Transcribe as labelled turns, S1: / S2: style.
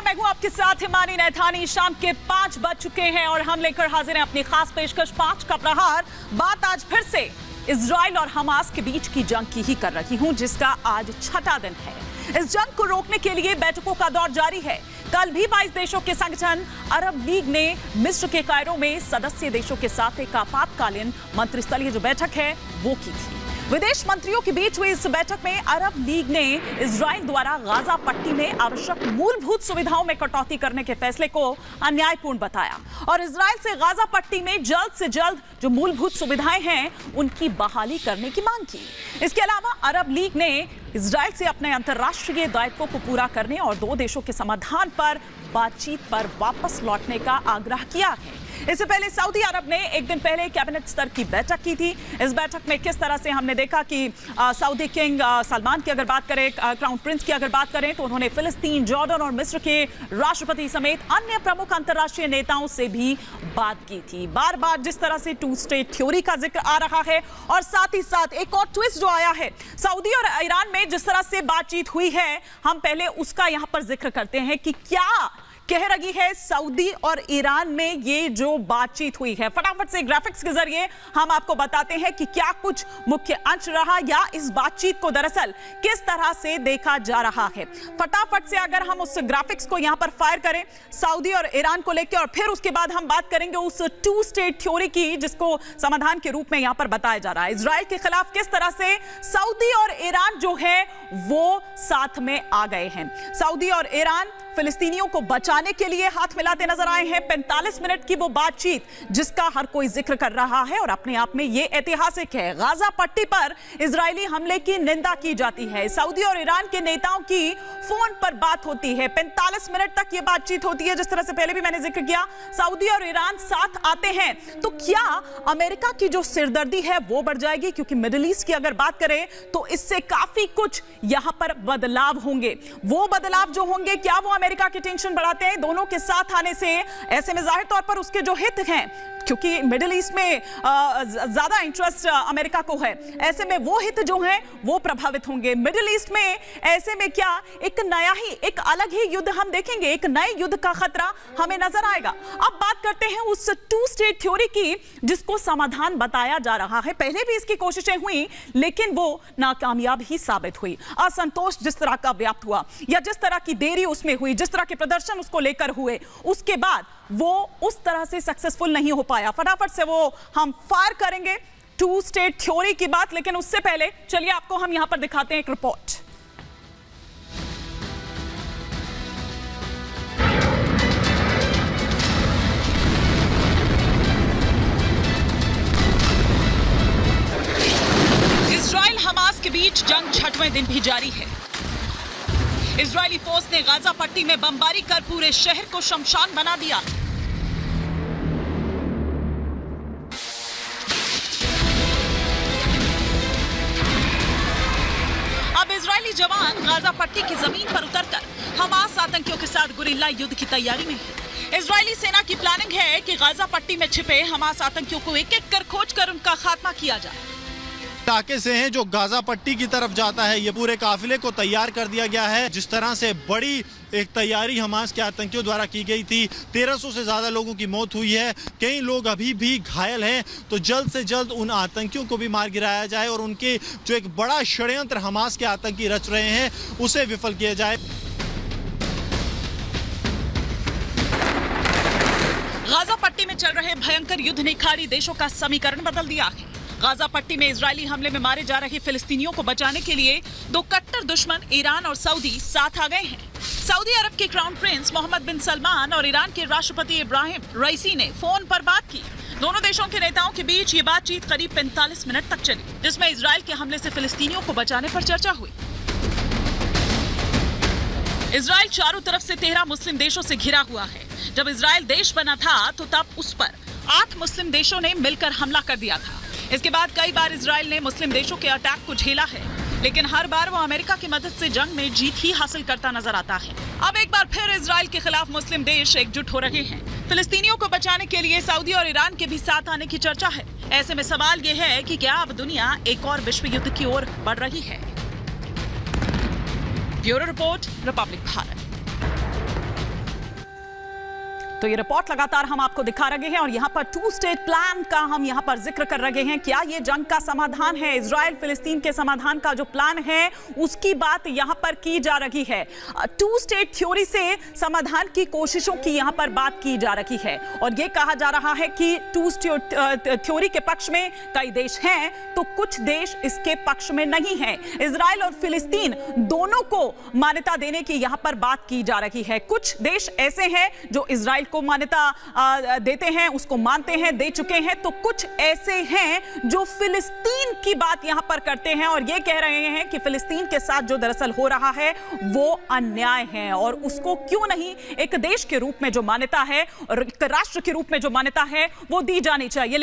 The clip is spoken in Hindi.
S1: मैं हूं आपके साथ हिमानी नैथानी। शाम के 5 बज चुके हैं और हम लेकर हाजिर हैं अपनी खास पेशकश 5 का प्रहार। बात आज फिर से इजराइल और हमास के बीच की जंग की ही कर रही हूं, जिसका आज 6वां दिन है। इस जंग को रोकने के लिए बैठकों का दौर जारी है। कल भी 22 देशों के संगठन अरब लीग ने मिस्र के कायरो में सदस्य देशों के साथ एक आपातकालीन मंत्रिस्तरीय जो बैठक है वो की थी। विदेश मंत्रियों के बीच हुई इस बैठक में अरब लीग ने इजराइल द्वारा गाजा पट्टी में आवश्यक मूलभूत सुविधाओं में कटौती करने के फैसले को अन्यायपूर्ण बताया और इजराइल से गाजा पट्टी में जल्द से जल्द जो मूलभूत सुविधाएं हैं उनकी बहाली करने की मांग की। इसके अलावा अरब लीग ने इजराइल से अपने अंतर्राष्ट्रीय दायित्वों को पूरा करने और 2 देशों के समाधान पर बातचीत पर वापस लौटने का आग्रह किया है। इससे पहले सऊदी अरब ने एक दिन पहले कैबिनेट स्तर की बैठक की थी। इस बैठक में किस तरह से हमने देखा कि सऊदी किंग सलमान की अगर बात करें, क्राउन प्रिंस की अगर बात करें, तो उन्होंने फिलिस्तीन, जॉर्डन और मिस्र के राष्ट्रपति समेत अन्य प्रमुख अंतर्राष्ट्रीय नेताओं से भी बात की थी। बार बार जिस तरह से 2 स्टेट थ्योरी का जिक्र आ रहा है और साथ ही साथ एक और ट्विस्ट जो आया है, सऊदी और ईरान में जिस तरह से बातचीत हुई है, हम पहले उसका यहां पर जिक्र करते हैं कि क्या कह रही है सऊदी और ईरान में ये जो बातचीत हुई है। फटाफट से ग्राफिक्स के जरिए हम आपको बताते हैं कि क्या कुछ मुख्य अंश रहा या इस बातचीत को दरअसल किस तरह से देखा जा रहा है। फटाफट से अगर हम उस ग्राफिक्स को यहां पर फायर करें सऊदी और ईरान को लेकर, और फिर उसके बाद हम बात करेंगे उस 2 स्टेट थ्योरी की जिसको समाधान के रूप में यहां पर बताया जा रहा है। इजराइल के खिलाफ किस तरह से सऊदी और ईरान जो है वो साथ में आ गए हैं। सऊदी और ईरान फिलिस्तीनियों को बचाने के लिए हाथ मिलाते नजर आए हैं। 45 मिनट की वो बातचीत जिसका हर कोई जिक्र कर रहा है और अपने आप में ये ऐतिहासिक है। गाजा पट्टी पर इजरायली हमले की निंदा की जाती है। सऊदी और ईरान के नेताओं की फोन पर बात होती है। 45 मिनट तक ये बातचीत होती है। जिस तरह से पहले भी मैंने जिक्र किया, सऊदी और ईरान साथ आते हैं तो क्या अमेरिका की जो सिरदर्दी है वो बढ़ जाएगी? क्योंकि मिडिल ईस्ट की अगर बात करें तो इससे काफी कुछ यहां पर बदलाव होंगे। वो बदलाव जो होंगे, क्या वो अमेरिका की टेंशन बढ़ाते हैं? दोनों के साथ आने से ऐसे में जाहिर तौर पर उसके जो हित हैं, क्योंकि मिडिल ईस्ट में ज्यादा इंटरेस्ट अमेरिका को है, ऐसे में वो हित जो हैं वो प्रभावित होंगे मिडिल ईस्ट में। ऐसे में क्या एक नया ही, एक अलग ही युद्ध हम देखेंगे, एक नए युद्ध का खतरा हमें नजर आएगा। अब बात करते हैं उस 2 स्टेट थ्योरी की जिसको समाधान बताया जा रहा है। पहले भी इसकी कोशिशें हुई लेकिन वो नाकामयाब ही साबित हुई। असंतोष जिस तरह का व्याप्त हुआ या जिस तरह की देरी उसमें हुई, जिस तरह के प्रदर्शन उसको लेकर हुए, उसके बाद वो उस तरह से सक्सेसफुल नहीं हो पाया। फटाफट से वो हम फायर करेंगे 2 स्टेट थ्योरी की बात, लेकिन उससे पहले चलिए आपको हम यहां पर दिखाते हैं एक रिपोर्ट। इजराइल हमास के बीच जंग 6वें दिन भी जारी है। इजरायली फोर्स ने गाजा पट्टी में बमबारी कर पूरे शहर को शमशान बना दिया। अब इजरायली जवान गाजा पट्टी की जमीन पर उतरकर हमास आतंकियों के साथ गुरिल्ला युद्ध की तैयारी में है। इजरायली सेना की प्लानिंग है कि गाजा पट्टी में छिपे हमास आतंकियों को एक-एक कर खोजकर उनका खात्मा किया जाए।
S2: इलाके से हैं जो गाजा पट्टी की तरफ जाता है। ये पूरे काफिले को तैयार कर दिया गया है। जिस तरह से बड़ी एक तैयारी हमास के आतंकियों द्वारा की गई थी, 1300 से ज्यादा लोगों की मौत हुई है, कई लोग अभी भी घायल हैं। तो जल्द से जल्द उन आतंकियों को भी मार गिराया जाए और उनके जो एक बड़ा षड्यंत्र हमास के आतंकी रच रहे हैं उसे विफल किया जाए।
S1: गाजा पट्टी में चल रहे भयंकर युद्ध ने खाड़ी देशों का समीकरण बदल दिया है। गाजा पट्टी में इजरायली हमले में मारे जा रहे फिलिस्तीनियों को बचाने के लिए 2 कट्टर दुश्मन ईरान और सऊदी साथ आ गए हैं। सऊदी अरब के क्राउन प्रिंस मोहम्मद बिन सलमान और ईरान के राष्ट्रपति इब्राहिम रईसी ने फोन पर बात की। दोनों देशों के नेताओं के बीच ये बातचीत करीब 45 मिनट तक चली, जिसमें इजराइल के हमले से फिलिस्तीनियों को बचाने पर चर्चा हुई। इजराइल चारों तरफ से 13 मुस्लिम देशों से घिरा हुआ है। जब इजराइल देश बना था तो तब उस पर 8 मुस्लिम देशों ने मिलकर हमला कर दिया था। इसके बाद कई बार इजराइल ने मुस्लिम देशों के अटैक को झेला है, लेकिन हर बार वो अमेरिका की मदद से जंग में जीत ही हासिल करता नजर आता है। अब एक बार फिर इजराइल के खिलाफ मुस्लिम देश एकजुट हो रहे हैं। फिलिस्तीनियों को बचाने के लिए सऊदी और ईरान के भी साथ आने की चर्चा है। ऐसे में सवाल ये है कि क्या अब दुनिया एक और विश्व युद्ध की ओर बढ़ रही है? Bureau report, Republic Bharat. तो ये रिपोर्ट लगातार हम आपको दिखा रहे हैं और यहाँ पर 2 स्टेट प्लान का हम यहाँ पर जिक्र कर रहे हैं। क्या ये जंग का समाधान है? इजराइल फिलिस्तीन के समाधान का जो प्लान है उसकी बात यहाँ पर की जा रही है। 2 स्टेट थ्योरी से समाधान की कोशिशों की यहाँ पर बात की जा रही है और ये कहा जा रहा है कि 2 स्टेट थ्योरी के पक्ष में कई देश हैं तो कुछ देश इसके पक्ष में नहीं है। इजराइल और फिलिस्तीन दोनों को मान्यता देने की यहाँ पर बात की जा रही है। कुछ देश ऐसे हैं जो इजराइल को मान्यता देते हैं, उसको मानते हैं, दे चुके हैं, तो कुछ ऐसे हैं जो फिलिस्तीन की बात यहां पर करते हैं और ये कह रहे हैं कि फिलिस्तीन के साथ जो दरअसल हो रहा है वो अन्याय है और उसको क्यों नहीं एक देश के रूप में जो मान्यता है और एक राष्ट्र के रूप में जो मान्यता है वो दी जानी चाहिए।